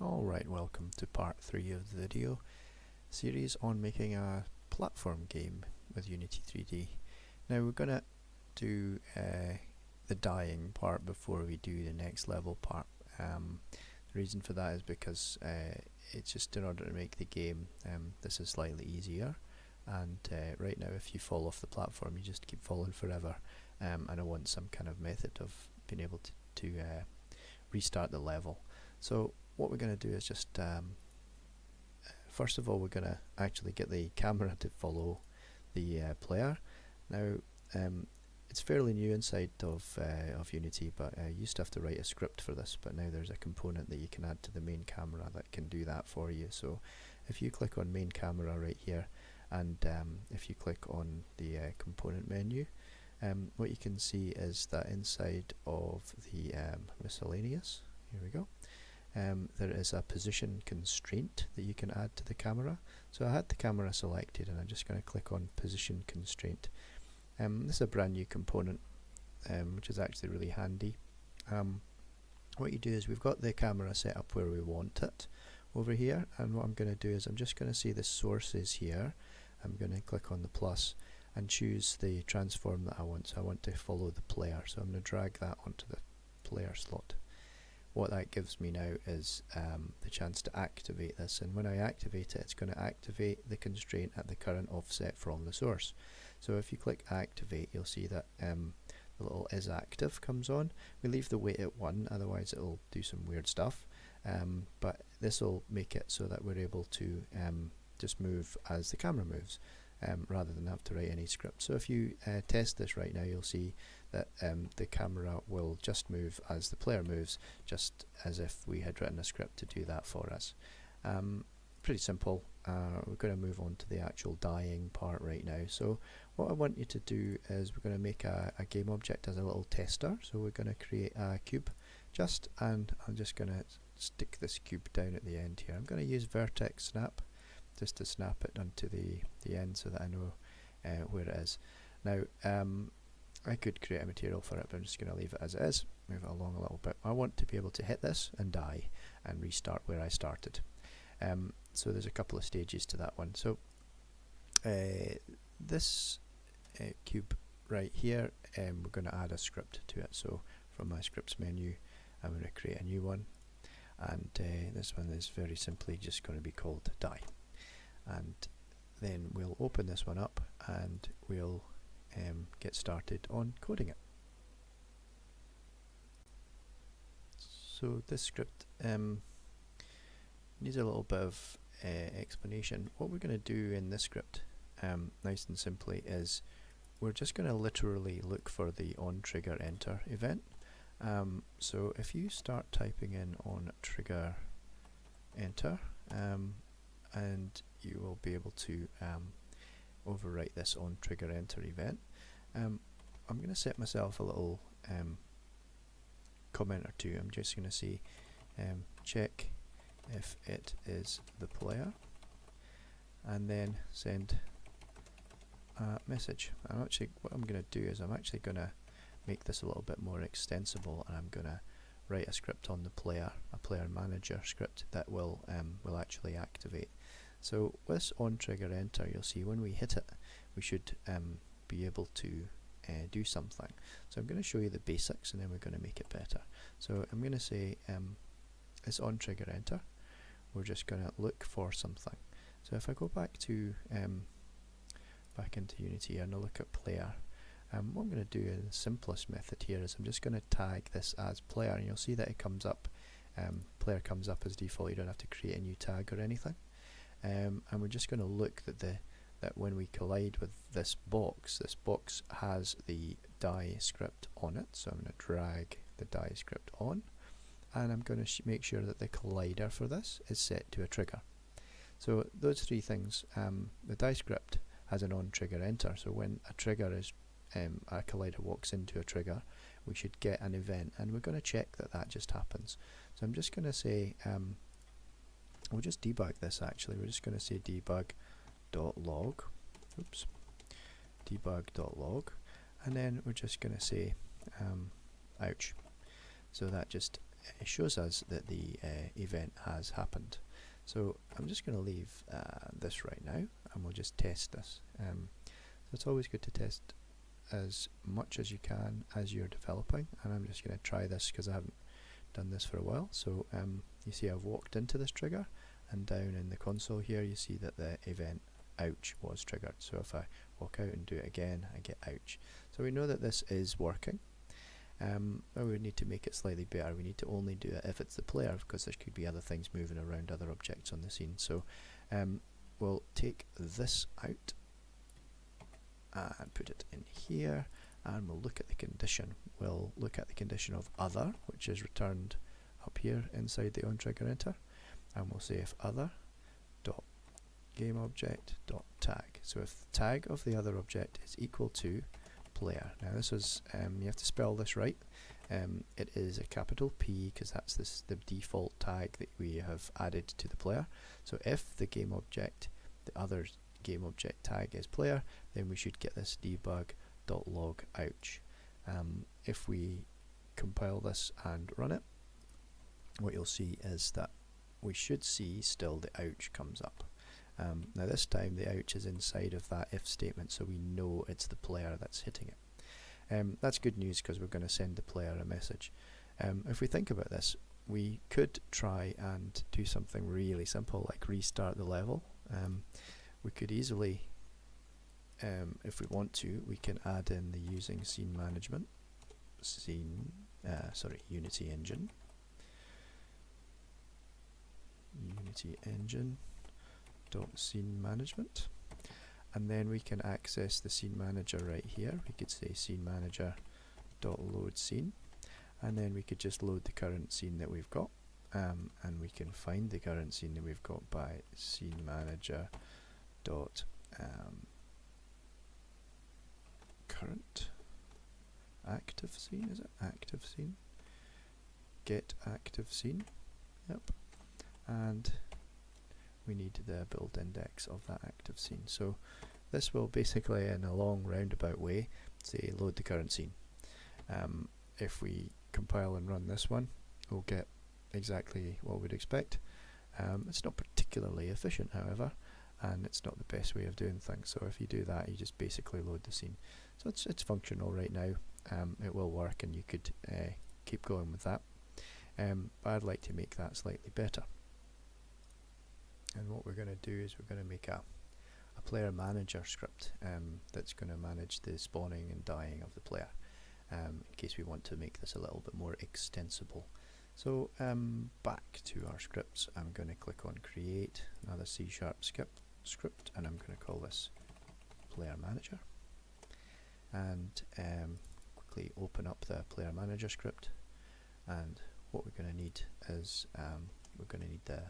Alright, welcome to part 3 of the video series on making a platform game with Unity 3D. Now we're going to do the dying part before we do the next level part. The reason for that is because it's just in order to make the game this is slightly easier, and right now if you fall off the platform you just keep falling forever, and I want some kind of method of being able to restart the level. So what we're going to do is just first of all we're going to actually get the camera to follow the player. Now it's fairly new inside of Unity, but I used to have to write a script for this, but now there's a component that you can add to the main camera that can do that for you. So if you click on main camera right here, and if you click on the component menu, what you can see is that inside of the miscellaneous, here we go, there is a position constraint that you can add to the camera. So I had the camera selected and I'm just going to click on position constraint. This is a brand new component which is actually really handy. What you do is we've got the camera set up where we want it over here, and what I'm going to do is I'm just going to see the sources here. I'm going to click on the plus and choose the transform that I want. So I want to follow the player, so I'm going to drag that onto the player slot. What that gives me now is the chance to activate this, and when I activate it, it's going to activate the constraint at the current offset from the source. So if you click activate, you'll see that the little is active comes on. We leave the weight at 1, otherwise it'll do some weird stuff, but this will make it so that we're able to just move as the camera moves, rather than have to write any script. So if you test this right now, you'll see that the camera will just move as the player moves, just as if we had written a script to do that for us. Pretty simple. We're going to move on to the actual dying part right now. So what I want you to do is we're going to make a game object as a little tester. So we're going to create a cube and I'm just going to stick this cube down at the end here. I'm going to use vertex snap just to snap it onto the end so that I know where it is. Now I could create a material for it, but I'm just going to leave it as it is, move it along a little bit. I want to be able to hit this and die and restart where I started. So there's a couple of stages to that one. So this cube right here, we're going to add a script to it. So from my scripts menu, I'm going to create a new one, and this one is very simply just going to be called die. And then we'll open this one up and we'll get started on coding it. So this script needs a little bit of explanation. What we're going to do in this script, nice and simply, is we're just going to literally look for the Ontriggerenter event. So if you start typing in Ontriggerenter, and you will be able to overwrite this Ontriggerenter event. I'm going to set myself a little comment or two. I'm just going to say check if it is the player, and then send a message. What I'm going to do is I'm actually going to make this a little bit more extensible, and I'm going to write a script on the player, a player manager script that will actually activate. So with Ontriggerenter, you'll see when we hit it, we should be able to do something. So I'm going to show you the basics, and then we're going to make it better. So I'm going to say it's Ontriggerenter. We're just going to look for something. So if I go back to back into Unity and I look at player, what I'm going to do in the simplest method here is I'm just going to tag this as player, and you'll see that it comes up. Player comes up as default. You don't have to create a new tag or anything. And we're just going to look that when we collide with this box has the die script on it. So I'm going to drag the die script on, and I'm going to make sure that the collider for this is set to a trigger. So those three things, the die script has an Ontriggerenter, so when a trigger is a collider walks into a trigger, we should get an event, and we're going to check that just happens. So I'm just going to say we'll just debug this actually. We're just going to say debug.log, debug.log, and then we're just going to say ouch. So that just shows us that the event has happened. So I'm just going to leave this right now, and we'll just test this. So it's always good to test as much as you can as you're developing, and I'm just going to try this because I haven't done this for a while. So you see I've walked into this trigger, and down in the console here you see that the event ouch was triggered. So if I walk out and do it again, I get ouch. So we know that this is working. Now we need to make it slightly better. We need to only do it if it's the player, because there could be other things moving around, other objects on the scene. So we'll take this out and put it in here, and we'll look at the condition. We'll look at the condition of other, which is returned up here inside the Ontriggerenter, and we'll say if other dot GameObject dot tag. So if the tag of the other object is equal to player. Now this is you have to spell this right. It is a capital P because that's the default tag that we have added to the player. So if the game object, the other game object tag is player, then we should get this debug.log ouch. If we compile this and run it, what you'll see is that we should see still the ouch comes up. Now this time the ouch is inside of that if statement, so we know it's the player that's hitting it. That's good news because we're going to send the player a message. If we think about this, we could try and do something really simple like restart the level. We could easily, if we want to, we can add in the using scene management, Unity engine. Scene management, and then we can access the scene manager right here. We could say scene manager load scene, and then we could just load the current scene that we've got, and we can find the current scene that we've got by scene manager current active scene. Is it active scene? Get active scene. Yep. And we need the build index of that active scene. So this will basically, in a long roundabout way, say load the current scene. If we compile and run this one, we'll get exactly what we'd expect. It's not particularly efficient, however, and it's not the best way of doing things. So if you do that, you just basically load the scene. So it's functional right now. It will work, and you could keep going with that. But I'd like to make that slightly better. And what we're going to do is we're going to make a player manager script that's going to manage the spawning and dying of the player, in case we want to make this a little bit more extensible. So back to our scripts, I'm going to click on create another C# script, and I'm going to call this player manager, and quickly open up the player manager script. And what we're going to need is we're going to need the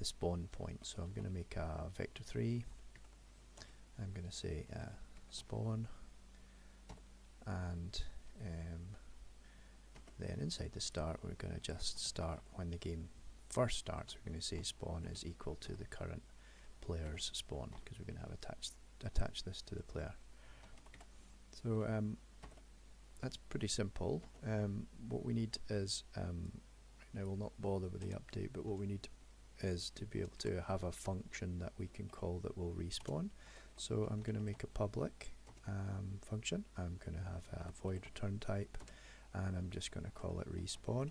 spawn point. So I'm going to make a vector3. I'm going to say spawn, and then inside the start we're going to just start when the game first starts. We're going to say spawn is equal to the current player's spawn, because we're going to have attach this to the player. So that's pretty simple. What we need is right now we'll not bother with the update, but what we need is to be able to have a function that we can call that will respawn. So I'm going to make a public function. I'm going to have a void return type, and I'm just going to call it respawn,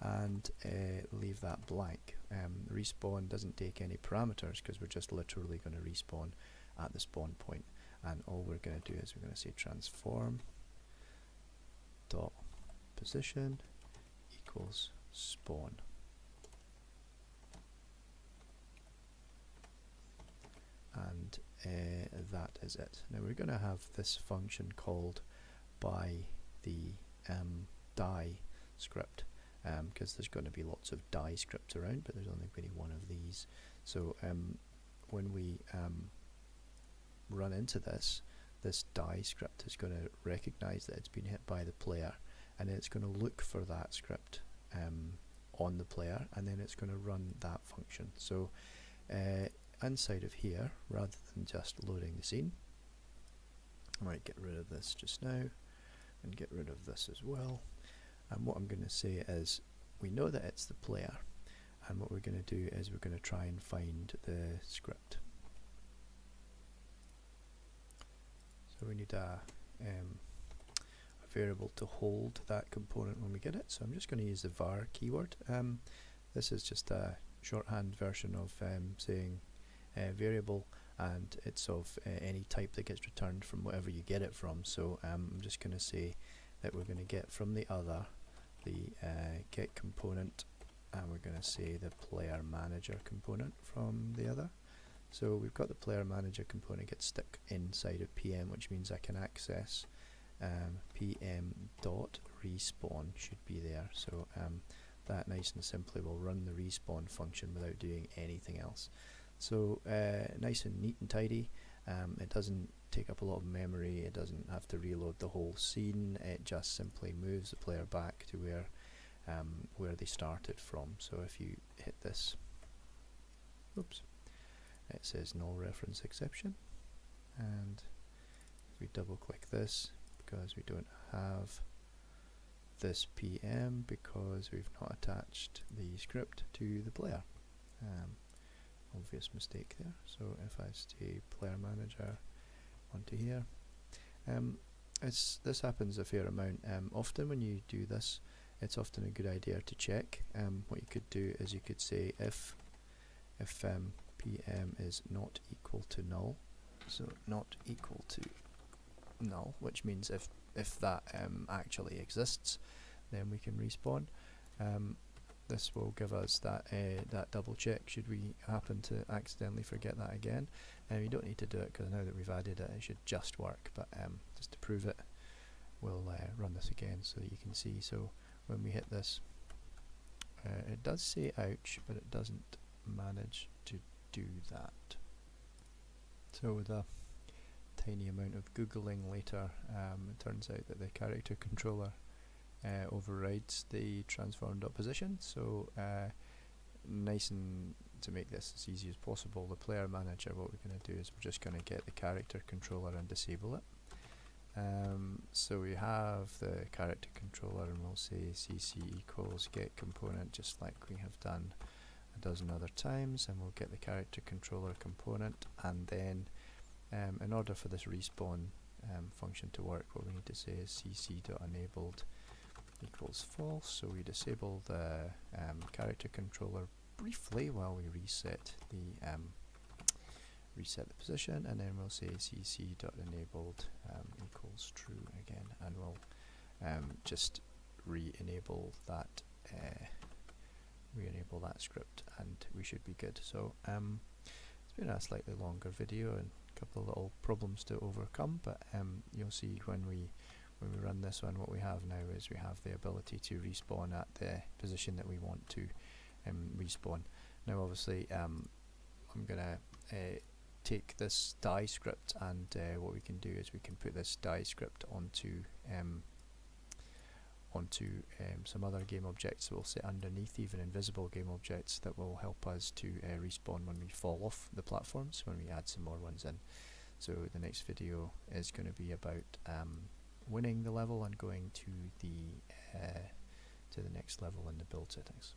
and leave that blank. Respawn doesn't take any parameters because we're just literally going to respawn at the spawn point, and all we're going to do is we're going to say transform dot position equals spawn. And that is it. Now we're going to have this function called by the die script, because there's going to be lots of die scripts around, but there's only going to be one of these. So when we run into this die script is going to recognize that it's been hit by the player, and then it's going to look for that script on the player, and then it's going to run that function. So inside of here, rather than just loading the scene, I might get rid of this just now. and get rid of this as well. And what I'm going to say is, we know that it's the player, and what we're going to do is we're going to try and find the script. So we need a variable to hold that component when we get it. So I'm just going to use the var keyword. This is just a shorthand version of saying variable, and it's of any type that gets returned from whatever you get it from. So I'm just going to say that we're going to get from the other the get component, and we're going to say the player manager component from the other. So we've got the player manager component gets stuck inside of PM, which means I can access PM.respawn should be there. So that nice and simply will run the respawn function without doing anything else. So nice and neat and tidy. It doesn't take up a lot of memory, it doesn't have to reload the whole scene, it just simply moves the player back to where they started from. So if you hit this, oops, it says null reference exception, and if we double click this, because we don't have this PM because we've not attached the script to the player. Obvious mistake there. So if I stay player manager onto here, this happens a fair amount. Often when you do this, it's often a good idea to check. What you could do is you could say if PM is not equal to null, so not equal to null, which means if that actually exists, then we can respawn. This will give us that double check should we happen to accidentally forget that again. You don't need to do it, because now that we've added it, it should just work, but just to prove it, we'll run this again so that you can see. So when we hit this, it does say ouch, but it doesn't manage to do that. So with a tiny amount of googling later, it turns out that the character controller overrides the transformed opposition. So nice, and to make this as easy as possible, the player manager, what we're going to do is we're just going to get the character controller and disable it. So we have the character controller, and we'll say cc equals get component, just like we have done a dozen other times, and we'll get the character controller component, and then in order for this respawn function to work, what we need to say is cc.enabled equals false. So we disable the character controller briefly while we reset the position, and then we'll say cc.enabled equals true again, and we'll just re-enable that script, and we should be good. So it's been a slightly longer video and a couple of little problems to overcome, but you'll see when we run this one, what we have now is we have the ability to respawn at the position that we want to respawn. Now obviously I'm gonna take this die script, and what we can do is we can put this die script onto some other game objects that we'll set underneath, even invisible game objects that will help us to respawn when we fall off the platforms, when we add some more ones in. So the next video is going to be about winning the level and going to the next level in the build settings.